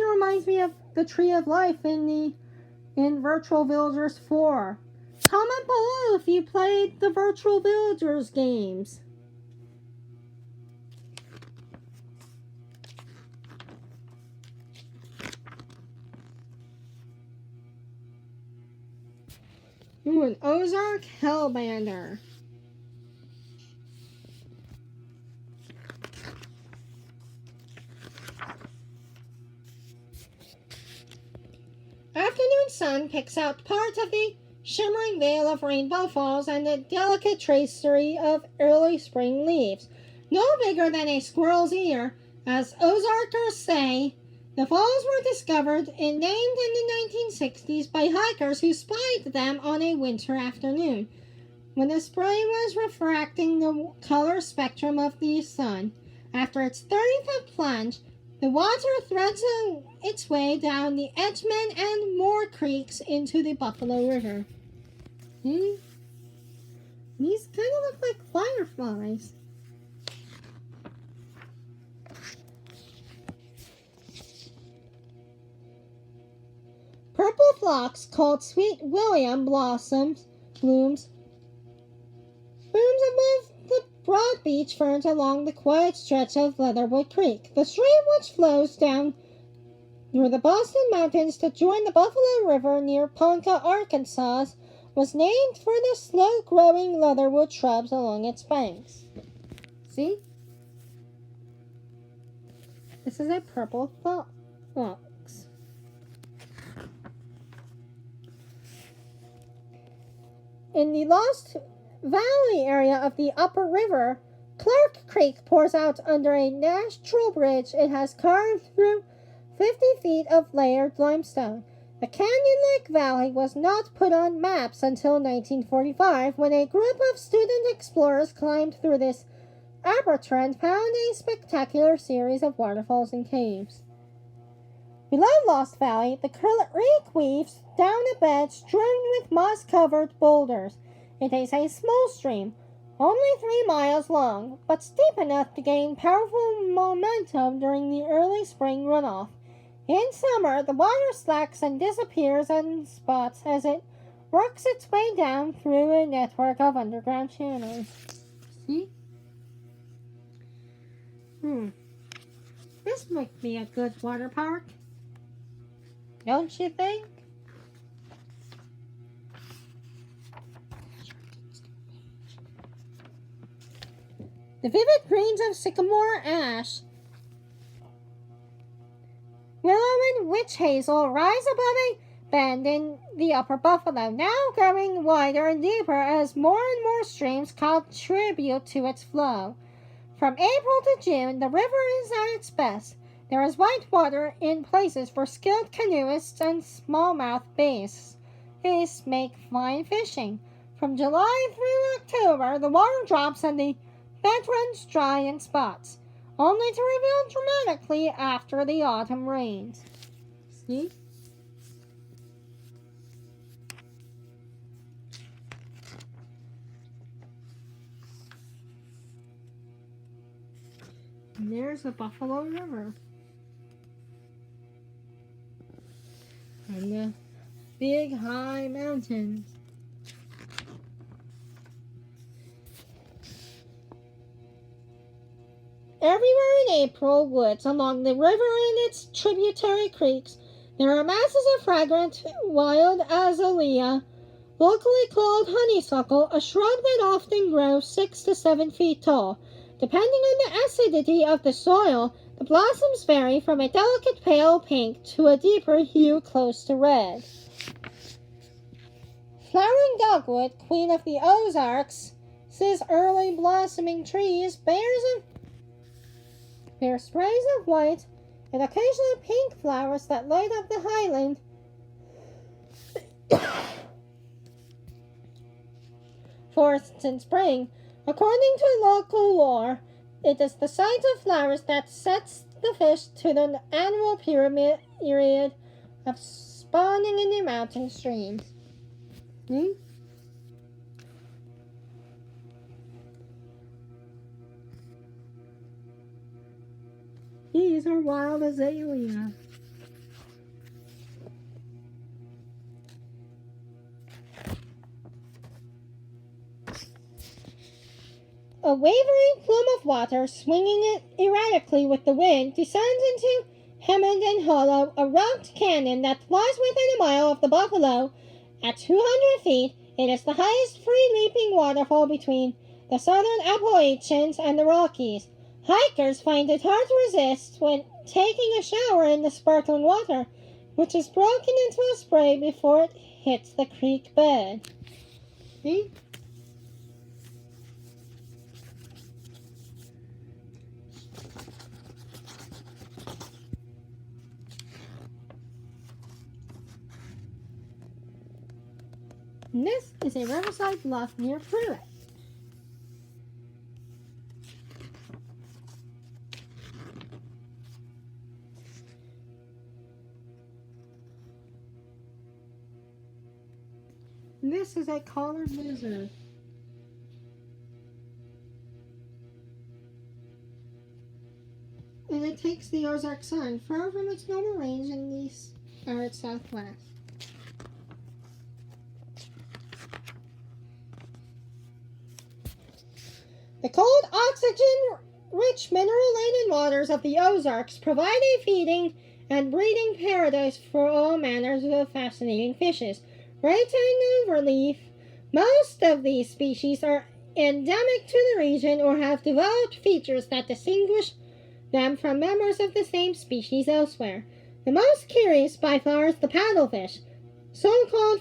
of reminds me of the Tree of Life in Virtual Villagers 4. Comment below if you played the Virtual Villagers games. Ooh, an Ozark Hellbander. Afternoon sun picks out part of the shimmering veil of Rainbow Falls and the delicate tracery of early spring leaves. No bigger than a squirrel's ear, as Ozarkers say, the falls were discovered and named in the 1960s by hikers who spied them on a winter afternoon, when the spray was refracting the color spectrum of the sun. After its 30-foot plunge, the water threads its way down the Edgeman and Moore creeks into the Buffalo River. See? These kind of look like fireflies. Purple phlox called Sweet William blooms above the broad beach ferns along the quiet stretch of Leatherwood Creek. The stream, which flows down through the Boston Mountains to join the Buffalo River near Ponca, Arkansas, was named for the slow-growing leatherwood shrubs along its banks. See? This is a purple phlox. In the Lost Valley area of the Upper River, Clark Creek pours out under a natural bridge it has carved through 50 feet of layered limestone. The canyon-like valley was not put on maps until 1945, when a group of student explorers climbed through this aperture and found a spectacular series of waterfalls and caves. Below Lost Valley, the creek weaves down a bed strewn with moss-covered boulders. It is a small stream, only 3 miles long, but steep enough to gain powerful momentum during the early spring runoff. In summer, the water slacks and disappears in spots as it works its way down through a network of underground channels. See? This might be a good water park. Don't you think? The vivid greens of sycamore, ash, willow, and witch hazel rise above a bend in the Upper Buffalo, now growing wider and deeper as more and more streams contribute to its flow. From April to June, the river is at its best. There is white water in places for skilled canoeists, and smallmouth bass make fine fishing. From July through October, the water drops and the bed runs dry in spots, only to reveal dramatically after the autumn rains. See? And there's the Buffalo River. And the big high mountains. Everywhere in April woods along the river and its tributary creeks, there are masses of fragrant wild azalea, locally called honeysuckle, a shrub that often grows 6 to 7 feet tall. Depending on the acidity of the soil, the blossoms vary from a delicate pale pink to a deeper hue close to red. Flowering dogwood, queen of the Ozarks, says early blossoming trees, bear sprays of white and occasionally pink flowers that light up the highland forests in spring. According to local lore, it is the sight of flowers that sets the fish to the annual period of spawning in the mountain streams. These are wild azalea. A wavering plume of water, swinging it erratically with the wind, descends into Hemenden Hollow, a rugged canyon that lies within a mile of the Buffalo. At 200 feet, it is the highest free-leaping waterfall between the southern Appalachians and the Rockies. Hikers find it hard to resist when taking a shower in the sparkling water, which is broken into a spray before it hits the creek bed. See? This is a riverside bluff near Pruitt. This is a collared lizard. And it takes the Ozark sun far from its normal range in the arid southwest. The cold, oxygen-rich, mineral-laden waters of the Ozarks provide a feeding and breeding paradise for all manners of fascinating fishes. Right in overleaf, most of these species are endemic to the region or have developed features that distinguish them from members of the same species elsewhere. The most curious by far is the paddlefish, so-called